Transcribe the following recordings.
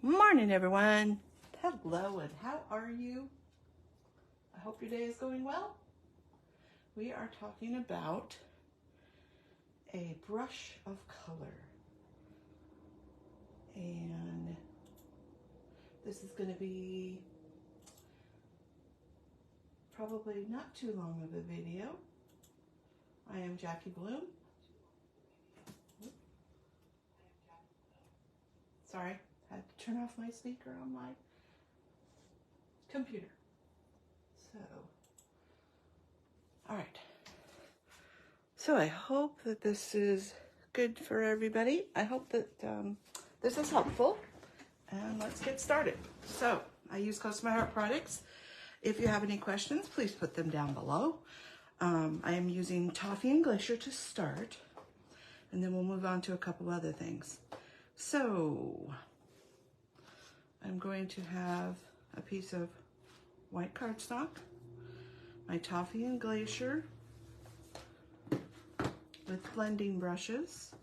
Morning, everyone. Hello, and how are you? I hope your day is going well. We are talking about a brush of color. And this is going to be probably not too long of a video. I am Jackie Bluhm. Sorry, I had to turn off my speaker on my computer. So, all right. So I hope that this is good for everybody. I hope that this is helpful. And let's get started. So, I use Close to My Heart products. If you have any questions, please put them down below. I am using Toffee and Glacier to start, and then we'll move on to a couple other things. So, I'm going to have a piece of white cardstock, my Toffee and Glacier with blending brushes.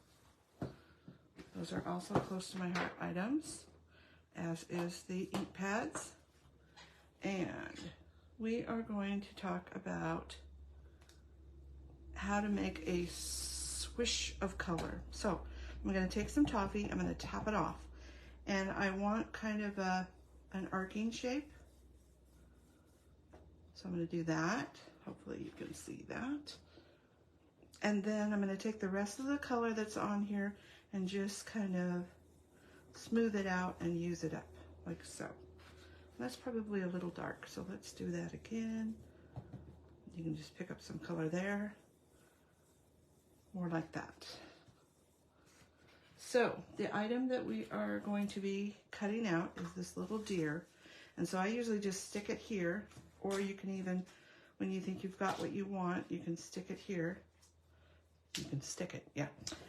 Those are also Close to My Heart items, as is the ink pads. And we are going to talk about how to make a swish of color. So I'm going to take some toffee, I'm going to tap it off, and I want kind of an arcing shape. So I'm going to do that. Hopefully you can see that. And then I'm going to take the rest of the color that's on here and just kind of smooth it out and use it up like so. That's probably a little dark, so let's do that again. You can just pick up some color there, more like that. So the item that we are going to be cutting out is this little deer. And so I usually just stick it here, or you can even, when you think you've got what you want, you can stick it here. You can stick it, yeah.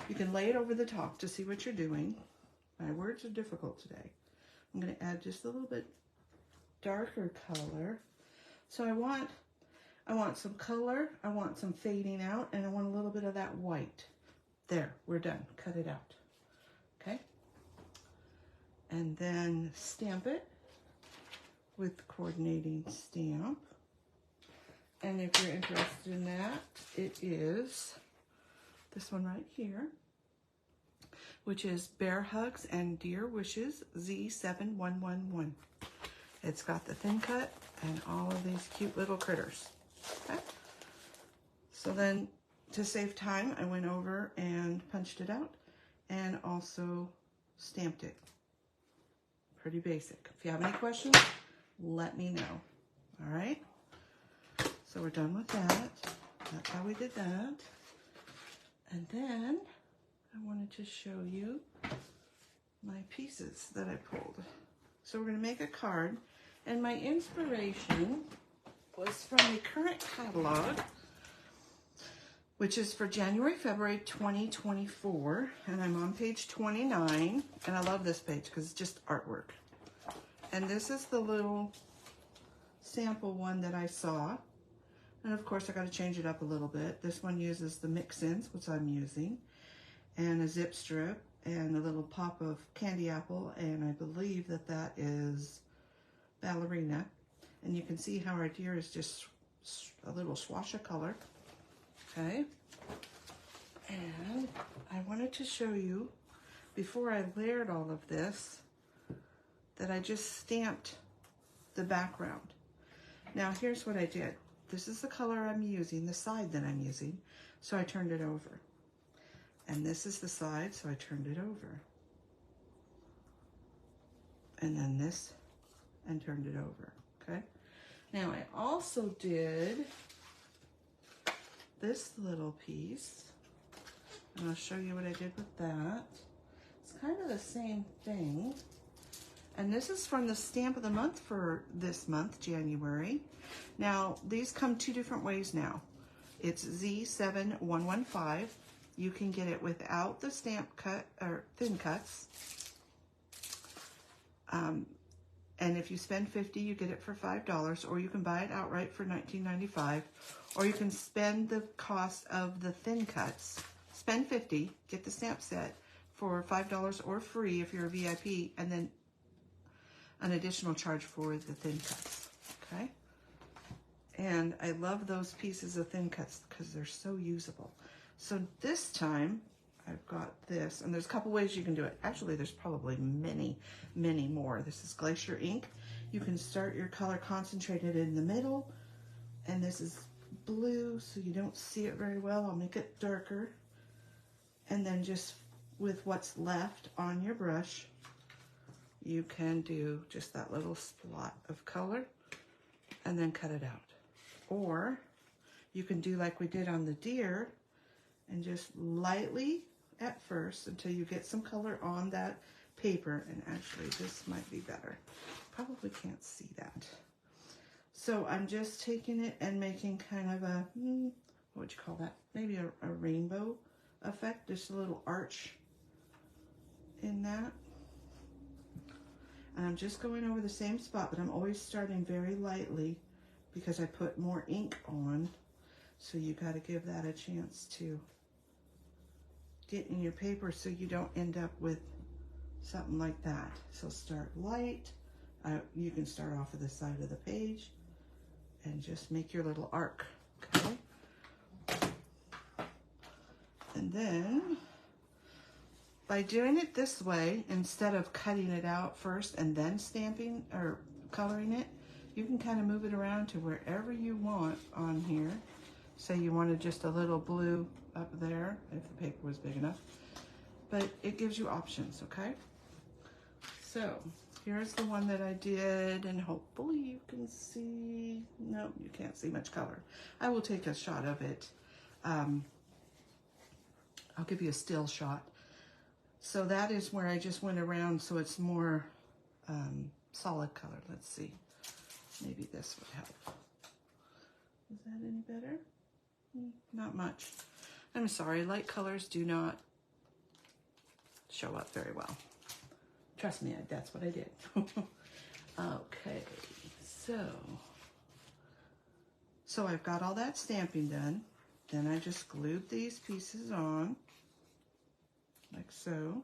You can lay it over the top to see what you're doing. My words are difficult today. I'm going to add just a little bit darker color. So I want some color, I want some fading out, and I want a little bit of that white. There, we're done. Cut it out. Okay? And then stamp it with the coordinating stamp. And if you're interested in that, it is this one right here, which is Bear Hugs and Deer Wishes Z7111. It's got the thin cut and all of these cute little critters. Okay? So then, to save time, I went over and punched it out and also stamped it. Pretty basic. If you have any questions, let me know. All right? So we're done with that. That's how we did that. And then I wanted to show you my pieces that I pulled. So we're going to make a card, and my inspiration was from the current catalog, which is for January, February 2024, and I'm on page 29, and I love this page because it's just artwork. And this is the little sample one that I saw. And of course, I got to change it up a little bit. This one uses the mix-ins, which I'm using, and a zip strip, and a little pop of candy apple, and I believe that that is ballerina. And you can see how our deer is just a little swash of color. Okay. And I wanted to show you, before I layered all of this, that I just stamped the background. Now, here's what I did. This is the color I'm using, the side that I'm using, so I turned it over. And this is the side, so I turned it over. And then this, and turned it over, okay? Now, I also did this little piece, and I'll show you what I did with that. It's kind of the same thing. And this is from the stamp of the month for this month, January. Now, these come two different ways now. It's Z7115. You can get it without the stamp cut or thin cuts. And if you spend $50, you get it for $5, or you can buy it outright for $19.95, or you can spend the cost of the thin cuts. Spend $50, get the stamp set for $5 or free if you're a VIP, and then an additional charge for the thin cuts, okay? And I love those pieces of thin cuts because they're so usable. So this time I've got this, and there's a couple ways you can do it. Actually, there's probably many, many more. This is Glacier ink. You can start your color concentrated in the middle, and this is blue, so you don't see it very well. I'll make it darker. And then just with what's left on your brush, you can do just that little splot of color and then cut it out. Or you can do like we did on the deer and just lightly at first until you get some color on that paper. And actually this might be better. Probably can't see that. So I'm just taking it and making kind of a, what would you call that? Maybe a rainbow effect, just a little arch in that. And I'm just going over the same spot, but I'm always starting very lightly because I put more ink on. So you got to give that a chance to get in your paper so you don't end up with something like that. So start light. You can start off at the side of the page and just make your little arc, okay? And then by doing it this way, instead of cutting it out first and then stamping or coloring it, you can kind of move it around to wherever you want on here. Say you wanted just a little blue up there, if the paper was big enough. But it gives you options, okay? So here's the one that I did, and hopefully you can see. No, you can't see much color. I will take a shot of it. I'll give you a still shot. So that is where I just went around so it's more solid color. Let's see. Maybe this would help. Is that any better? Not much. I'm sorry, light colors do not show up very well. Trust me, that's what I did. Okay, so I've got all that stamping done. Then I just glued these pieces on, like so.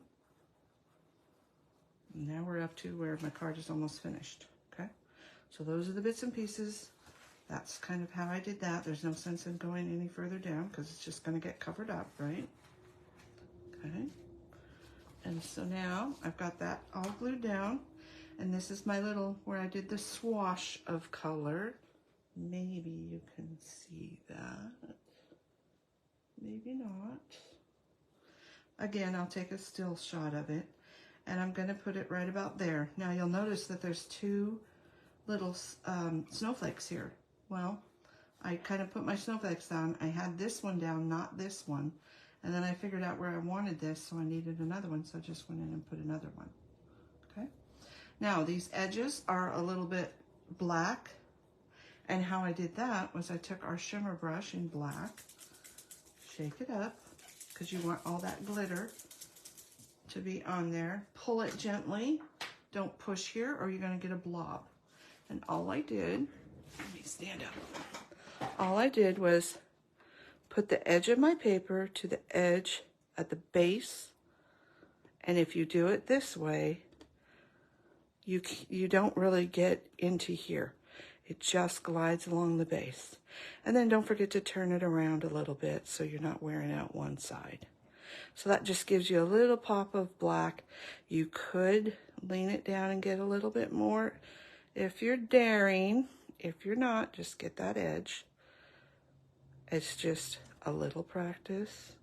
And now we're up to where my card is almost finished, okay? So those are the bits and pieces. That's kind of how I did that. There's no sense in going any further down because it's just going to get covered up, right? Okay. And so now I've got that all glued down. And this is my little, where I did the swash of color. Maybe you can see that. Maybe not. Again, I'll take a still shot of it. And I'm going to put it right about there. Now you'll notice that there's two little snowflakes here. Well, I kind of put my snowflakes down. I had this one down, not this one. And then I figured out where I wanted this, so I needed another one, so I just went in and put another one. Okay? Now, these edges are a little bit black. And how I did that was I took our shimmer brush in black, shake it up, because you want all that glitter to be on there. Pull it gently. Don't push here, or you're going to get a blob. And all I did, let me stand up. All I did was put the edge of my paper to the edge at the base. And if you do it this way, you don't really get into here. It just glides along the base. And then don't forget to turn it around a little bit so you're not wearing out one side. So that just gives you a little pop of black. You could lean it down and get a little bit more if you're daring. If you're not, just get that edge. It's just a little practice.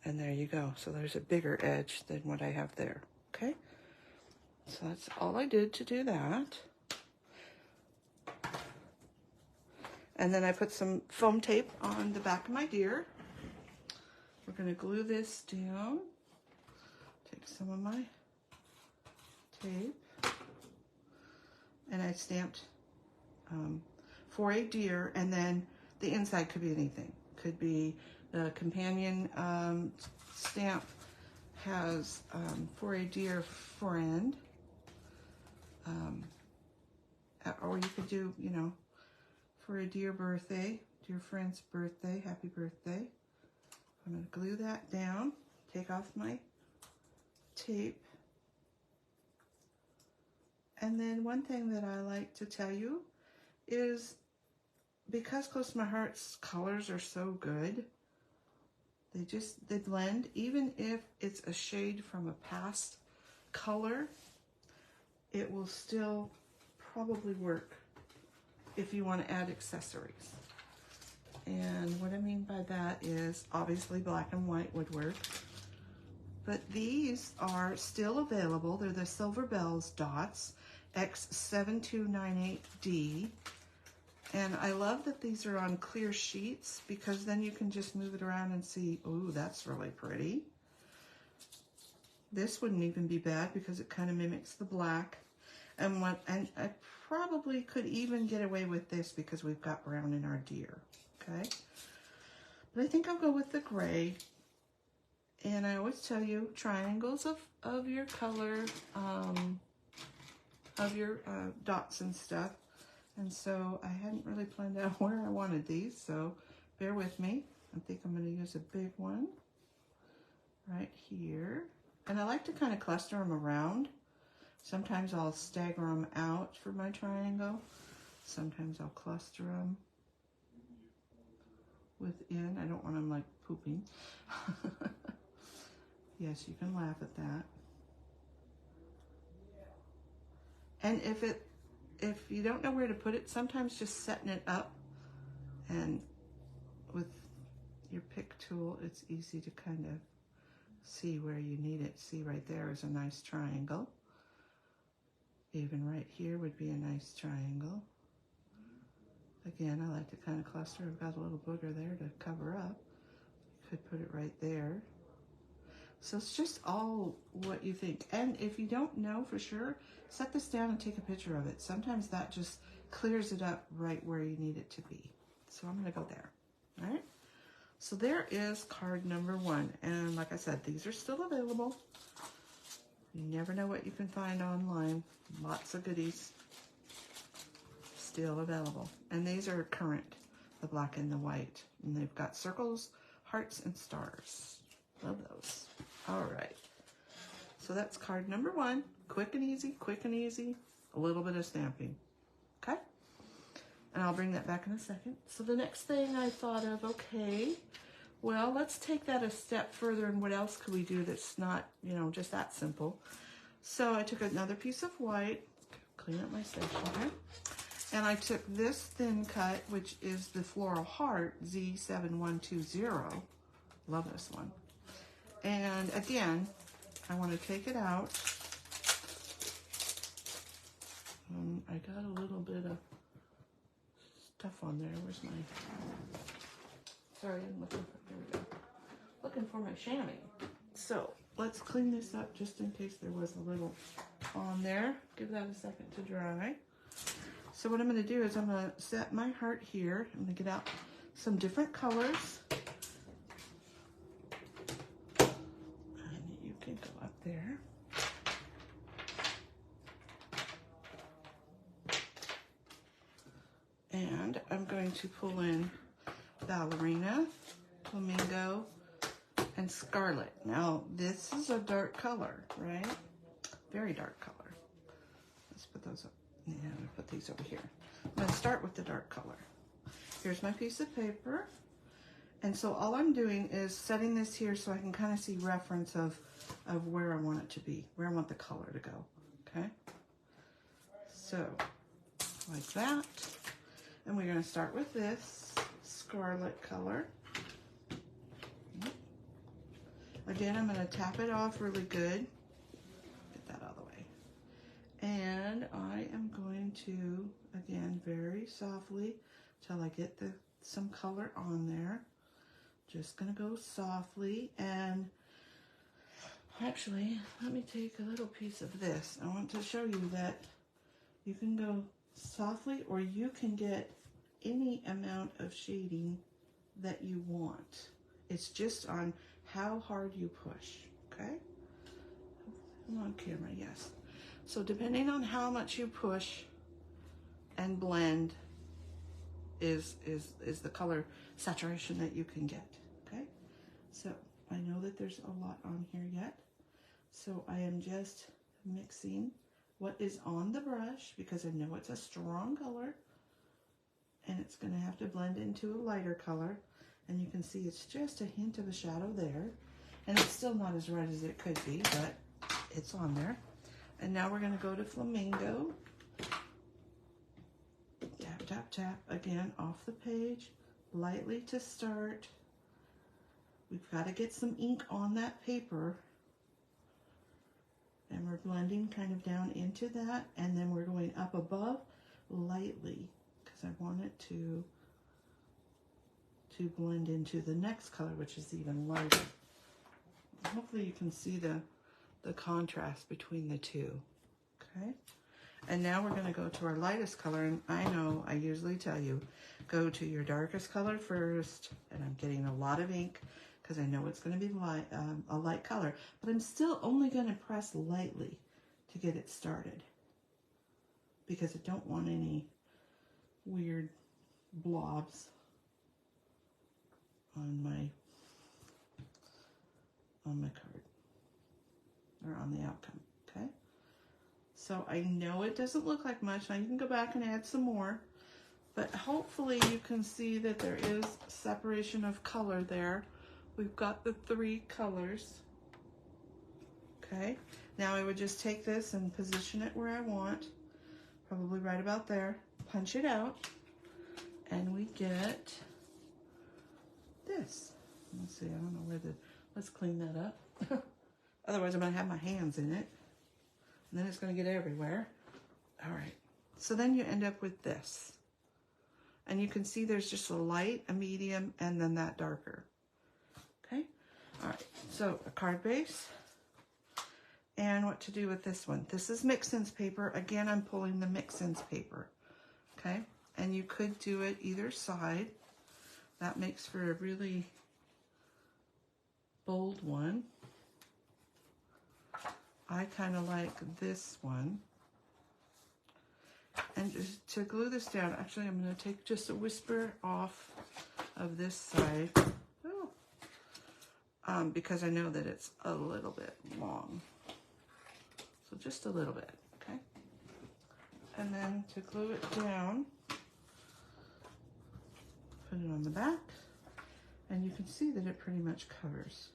And there you go. So there's a bigger edge than what I have there. Okay? So that's all I did to do that. And then I put some foam tape on the back of my deer. We're going to glue this down. Take some of my tape. And I stamped for a deer, and then the inside could be anything. Could be the companion stamp has for a dear friend. Or you could do, you know, for a dear birthday, dear friend's birthday, happy birthday. I'm going to glue that down, take off my tape, And then one thing that I like to tell you is because Close to My Heart's colors are so good, they blend. Even if it's a shade from a past color, it will still probably work if you want to add accessories. And what I mean by that is obviously black and white would work. But these are still available. They're the Silver Bells dots, X7298D. And I love that these are on clear sheets because then you can just move it around and see, ooh, that's really pretty. This wouldn't even be bad because it kind of mimics the black. And I probably could even get away with this because we've got brown in our deer, okay? But I think I'll go with the gray. And I always tell you triangles of your color, of your dots and stuff. And so I hadn't really planned out where I wanted these, so bear with me. I think I'm going to use a big one right here. And I like to kind of cluster them around. Sometimes I'll stagger them out for my triangle. Sometimes I'll cluster them within. I don't want them like pooping. Yes, you can laugh at that. And if you don't know where to put it, sometimes just setting it up and with your pick tool, it's easy to kind of see where you need it. See, right there is a nice triangle. Even right here would be a nice triangle. Again, I like to kind of cluster. I've got a little booger there to cover up. You could put it right there. So it's just all what you think. And if you don't know for sure, set this down and take a picture of it. Sometimes that just clears it up right where you need it to be. So I'm going to go there. All right. So there is card number 1. And like I said, these are still available. You never know what you can find online. Lots of goodies still available. And these are current, the black and the white. And they've got circles, hearts, and stars. Love those. All right. So that's card number 1. Quick and easy, a little bit of stamping. Okay? And I'll bring that back in a second. So the next thing I thought of, okay, well, let's take that a step further, and what else could we do that's not, you know, just that simple? So I took another piece of white, clean up my stationery, and I took this thin cut, which is the Floral Heart Z7120. Love this one. And again, I want to take it out. I got a little bit of stuff on there. Where's my... Sorry, I'm looking for... There we go. Looking for my chamois. So let's clean this up just in case there was a little on there. Give that a second to dry. So what I'm going to do is I'm going to set my heart here. I'm going to get out some different colors. And you can go up there. And I'm going to pull in Ballerina, Flamingo, and Scarlet. Now, this is a dark color, right? Very dark color. Let's put those up. Yeah, I'm going to put these over here. I'm going to start with the dark color. Here's my piece of paper. And so all I'm doing is setting this here so I can kind of see reference of where I want it to be, where I want the color to go, okay? So, like that. And we're going to start with this Scarlet color. Again, I'm going to tap it off really good. Get that out of the way. And I am going to, again, very softly till I get some color on there. Just going to go softly. And actually, let me take a little piece of this. I want to show you that you can go softly, or you can get any amount of shading that you want. It's just on how hard you push, okay? I'm on camera, yes. So depending on how much you push and blend is the color saturation that you can get, okay? So I know that there's a lot on here yet. So I am just mixing what is on the brush because I know it's a strong color and it's going to have to blend into a lighter color. And you can see it's just a hint of a shadow there. And it's still not as red as it could be, but it's on there. And now we're going to go to Flamingo. Tap, tap, tap, again, off the page, lightly to start. We've got to get some ink on that paper. And we're blending kind of down into that. And then we're going up above lightly because I want it to blend into the next color, which is even lighter. Hopefully you can see the contrast between the two, okay? And now we're going to go to our lightest color, and I know I usually tell you, go to your darkest color first, and I'm getting a lot of ink because I know it's going to be light, a light color, but I'm still only going to press lightly to get it started because I don't want any weird blobs on my card or on the outcome, okay? So I know it doesn't look like much. Now you can go back and add some more, but hopefully you can see that there is separation of color there. We've got the 3 colors, okay? Now I would just take this and position it where I want, probably right about there, punch it out, and we get this. Let's see, I don't know where let's clean that up. Otherwise I'm gonna have my hands in it. And then it's gonna get everywhere. All right, so then you end up with this. And you can see there's just a light, a medium, and then that darker. Okay, all right, so a card base. And what to do with this one. This is Mix-Ins paper. Again, I'm pulling the Mix-Ins paper, okay? And you could do it either side. That makes for a really bold one. I kind of like this one. And just to glue this down, actually I'm going to take just a whisper off of this side. Oh. Because I know that it's a little bit long. So just a little bit, okay? And then to glue it down, put it on the back. And you can see that it pretty much covers.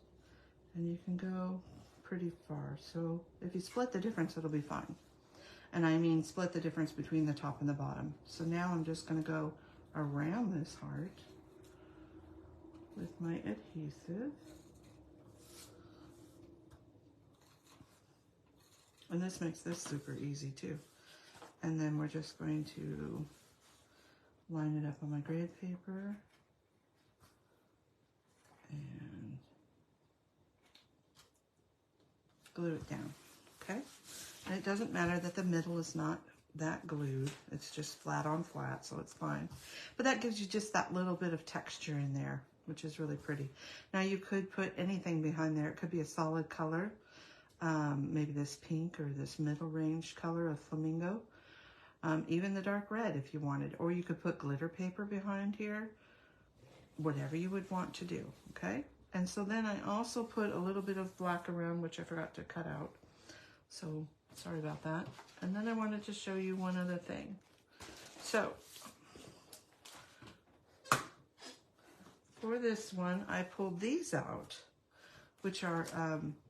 And you can go pretty far. So if you split the difference, it'll be fine. And I mean split the difference between the top and the bottom. So now I'm just going to go around this heart with my adhesive. And this makes this super easy too. And then we're just going to line it up on my grade paper. And glue it down, okay? And it doesn't matter that the middle is not that glued. It's just flat on flat, so it's fine. But that gives you just that little bit of texture in there, which is really pretty. Now you could put anything behind there. It could be a solid color, maybe this pink or this middle range color of Flamingo. Even the dark red if you wanted. Or you could put glitter paper behind here. Whatever you would want to do, okay? And so then I also put a little bit of black around, which I forgot to cut out. So sorry about that. And then I wanted to show you one other thing. So for this one, I pulled these out, which are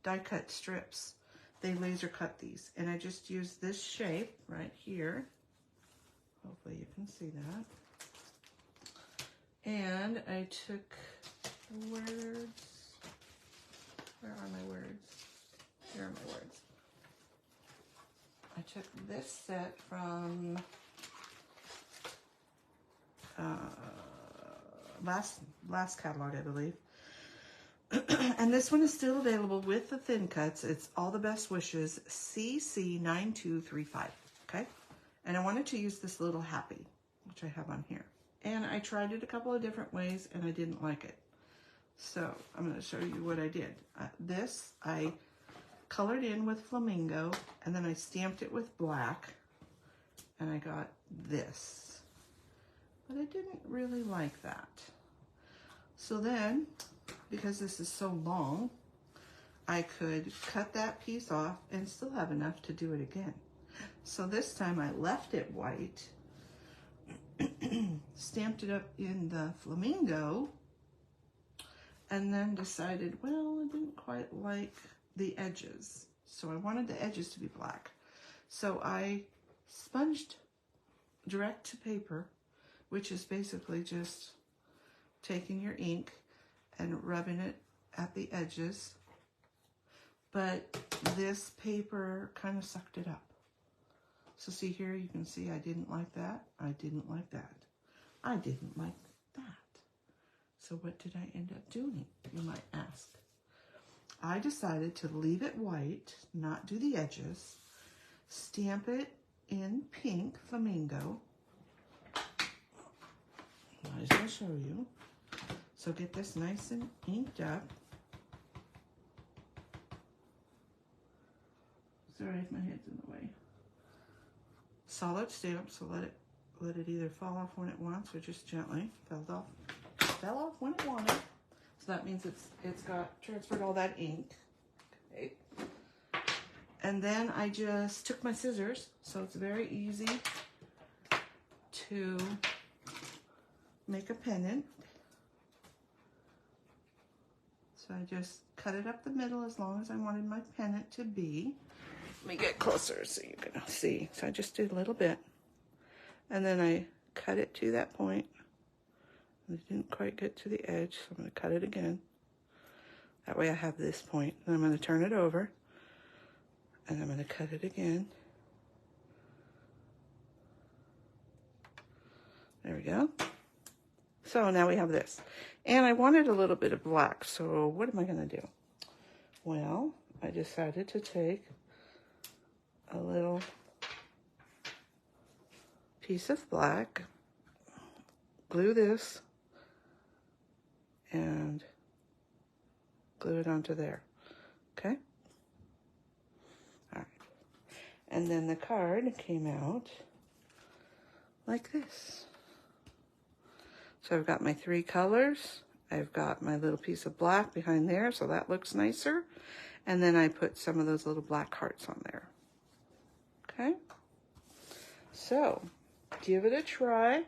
die cut strips. They laser cut these. And I just used this shape right here. Hopefully you can see that. And I took words. Where are my words? Here are my words. I took this set from last catalog, I believe. And this one is still available with the thin cuts. It's All the Best Wishes CC9235. Okay? And I wanted to use this little happy, which I have on here. And I tried it a couple of different ways and I didn't like it. So I'm going to show you what I did. This I colored in with Flamingo and then I stamped it with black and I got this. But I didn't really like that. So then, because this is so long, I could cut that piece off and still have enough to do it again. So this time I left it white, stamped it up in the flamingo, and then decided, well, I didn't quite like the edges. So I wanted the edges to be black. So I sponged direct to paper, which is basically just taking your ink and rubbing it at the edges. But this paper kind of sucked it up. So see here, you can see I didn't like that. I didn't like that. I didn't like that. So what did I end up doing, you might ask? I decided to leave it white, not do the edges, stamp it in pink flamingo. Might as well show you. So get this nice and inked up. Sorry if my head's in the way. Solid stamp, so let it either fall off when it wants or just gently. Fell off when it wanted. So that means it's got transferred all that ink. Okay. And then I just took my scissors, so it's very easy to make a pennant. So I just cut it up the middle as long as I wanted my pennant to be. Let me get closer so you can see. So I just did a little bit. And then I cut it to that point. It didn't quite get to the edge, so I'm going to cut it again. That way I have this point. Then I'm going to turn it over. And I'm going to cut it again. There we go. So now we have this. And I wanted a little bit of black, so what am I going to do? Well, I decided to take a little piece of black, glue this, and glue it onto there. Okay? All right. And then the card came out like this. So I've got my 3 colors. I've got my little piece of black behind there, so that looks nicer. And then I put some of those little black hearts on there. Okay? So, give it a try.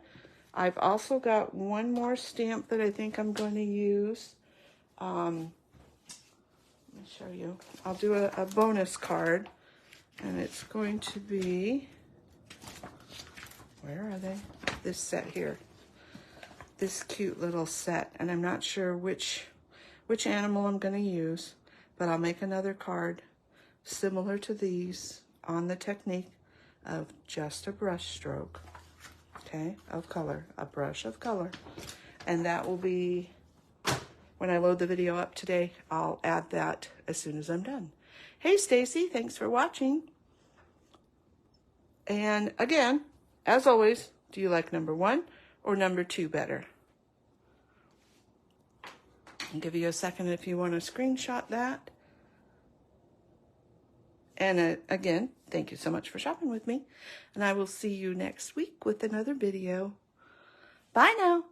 I've also got one more stamp that I think I'm going to use. Let me show you. I'll do a bonus card, and it's going to be, where are they? This set here. This cute little set, and I'm not sure which animal I'm going to use, but I'll make another card similar to these on the technique of just a brush stroke, okay, of color, a brush of color. And that will be, when I load the video up today, I'll add that as soon as I'm done. Hey Stacy, thanks for watching. And again, as always, do you like number 1 or number 2 better? I'll give you a second if you want to screenshot that. And again, thank you so much for shopping with me. And I will see you next week with another video. Bye now.